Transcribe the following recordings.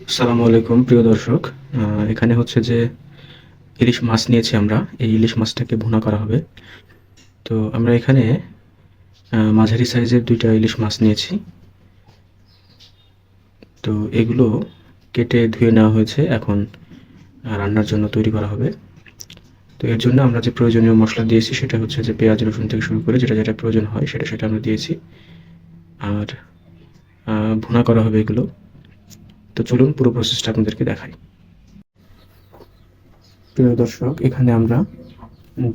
আসসালামু আলাইকুম প্রিয় দর্শক। এখানে হচ্ছে যে ইলিশ মাছ নিয়েছি আমরা। এই ইলিশ মাছটাকে ভুনা করা হবে। তো আমরা এখানে মাঝারি সাইজের ২ টা ইলিশ মাছ নিয়েছি। তো এগুলো কেটে ধুয়ে নেওয়া হয়েছে। এখন রান্নার জন্য তৈরি করা হবে। তো এর জন্য আমরা যে প্রয়োজনীয় মসলা দিয়েছি সেটা হচ্ছে যে পেঁয়াজ, রসুন থেকে শুরু করে যেটা প্রয়োজন হয় সেটা আমরা দিয়েছি। আর ভুনা করা হবে এগুলো। তো চলুন পুরো প্রসেসটা আপনাদেরকে দেখাই। প্রিয় দর্শক, এখানে আমরা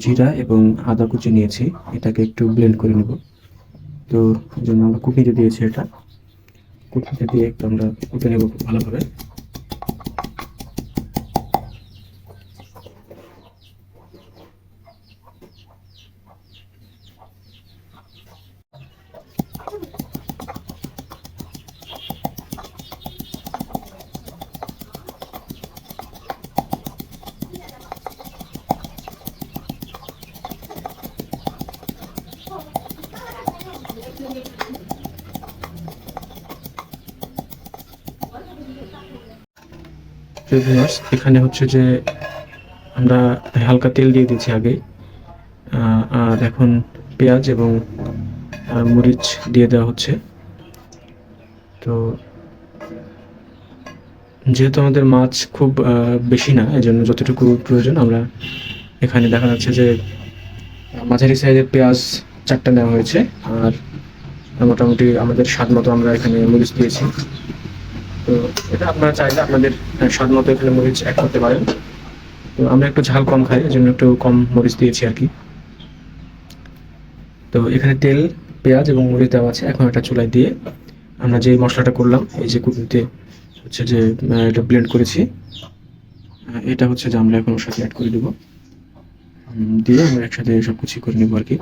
জিরা এবং আদা কুচি নিয়েছি। এটাকে একটু ব্লেন্ড করে নেব। তো এই জন্য আমরা কুটনিতে দিয়েছি এটা। কুটনিতে দিয়ে একটু আমরা কুটে নেব খুব ভালোভাবে। ভিউয়ার্স, এখানে হচ্ছে যে আমরা হালকা তেল দিয়ে দিয়েছি আগে। আর এখন পেঁয়াজ এবং মরিচ দিয়ে দেওয়া হচ্ছে। তো যেহেতু আমাদের মাছ খুব বেশি না, এজন্য যতটুকু প্রয়োজন আমরা এখানে দেখা যাচ্ছে যে মাঝারি সাইজের পেঁয়াজ ৪ টা নেওয়া হয়েছে। আর মোটামুটি আমাদের স্বাদ মতো আমরা এখানে মরিচ দিয়েছি। তো এটা আপনারা চাইলে আপনাদের স্বাদ মতো এখানে মরিচ অ্যাড করতে পারেন। তো আমরা একটু ঝাল কম খাই, এজন্য একটু কম মরিচ দিয়েছি আর কি। তো এখানে তেল, পেঁয়াজ এবং মরিচ দেওয়া আছে। এখন এটা চুলায় দিয়ে আমরা যে মশলাটা করলাম, এই যে কুটনিতে হচ্ছে যে এটা ব্লেন্ড করেছি, এটা হচ্ছে যে আমরা এখন ওর সাথে অ্যাড করে দেবো। দিয়ে আমরা একসাথে সব কিছু করে নেবো আর কি।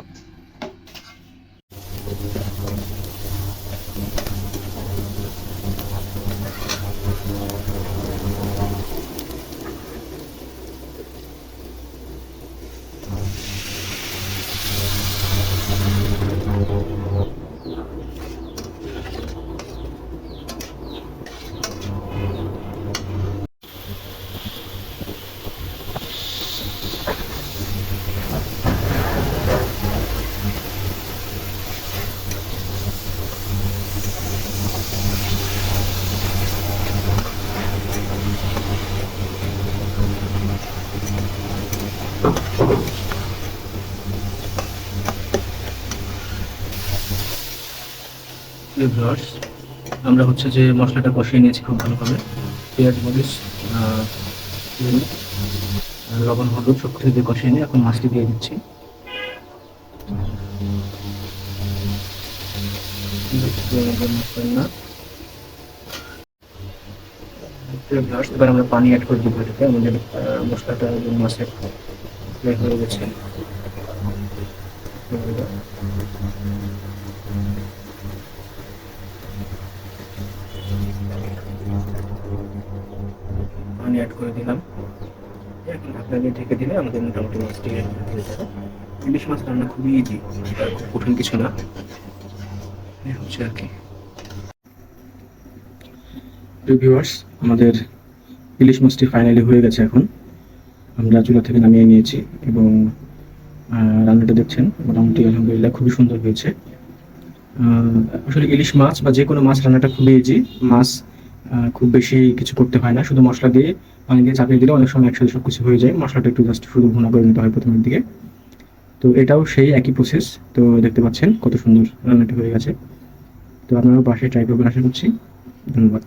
ভিউয়ার্স, আমরা হচ্ছে যে মশলাটা কষিয়ে নিয়েছি খুব ভালোভাবে। পেঁয়াজ, মরিচ, তেল, লবণ, হলুদ সব কিছু দিয়ে কষিয়ে নিয়ে এখন মাছটি দিয়ে দিচ্ছি। না, এবার আমরা পানি অ্যাড করে দিব এটাতে। আমাদের মশলাটা মাছের হয়ে গেছে। পানি অ্যাড করে দিলাম। এখন ঢাকনা দিয়ে ঢেকে দিলে আমাদের মোটামুটি মাছটি হয়ে যাবে। ইলিশ মাছ রান্না খুবই ইজি, এটা খুব কঠিন কিছু না। এই হচ্ছে আর কি। ভিউয়ার্স, আমাদের ইলিশ মাছটি ফাইনালি হয়ে গেছে। এখন আমরা চুলা থেকে নামিয়ে নিয়েছি এবং রান্নাটা দেখছেন মোটামুটি আলহামদুলিল্লাহ খুবই সুন্দর হয়েছে। আসলে ইলিশ মাছ বা যে কোনো মাছ রান্নাটা খুবই ইজি। মাছ খুব বেশি কিছু করতে হয় না, শুধু মশলা দিয়ে পানি দিয়ে চাপিয়ে দিলে অনেক সময় একসাথে সব কিছু হয়ে যায়। মশলাটা একটু জাস্ট শুধু ভুনা করে নিতে হয় প্রথমের দিকে। তো এটাও সেই একই প্রসেস। তো দেখতে পাচ্ছেন কত সুন্দর রান্নাটি হয়ে গেছে। তো আপনারাও বাসায় ট্রাই করবেন আশা করছি। ধন্যবাদ।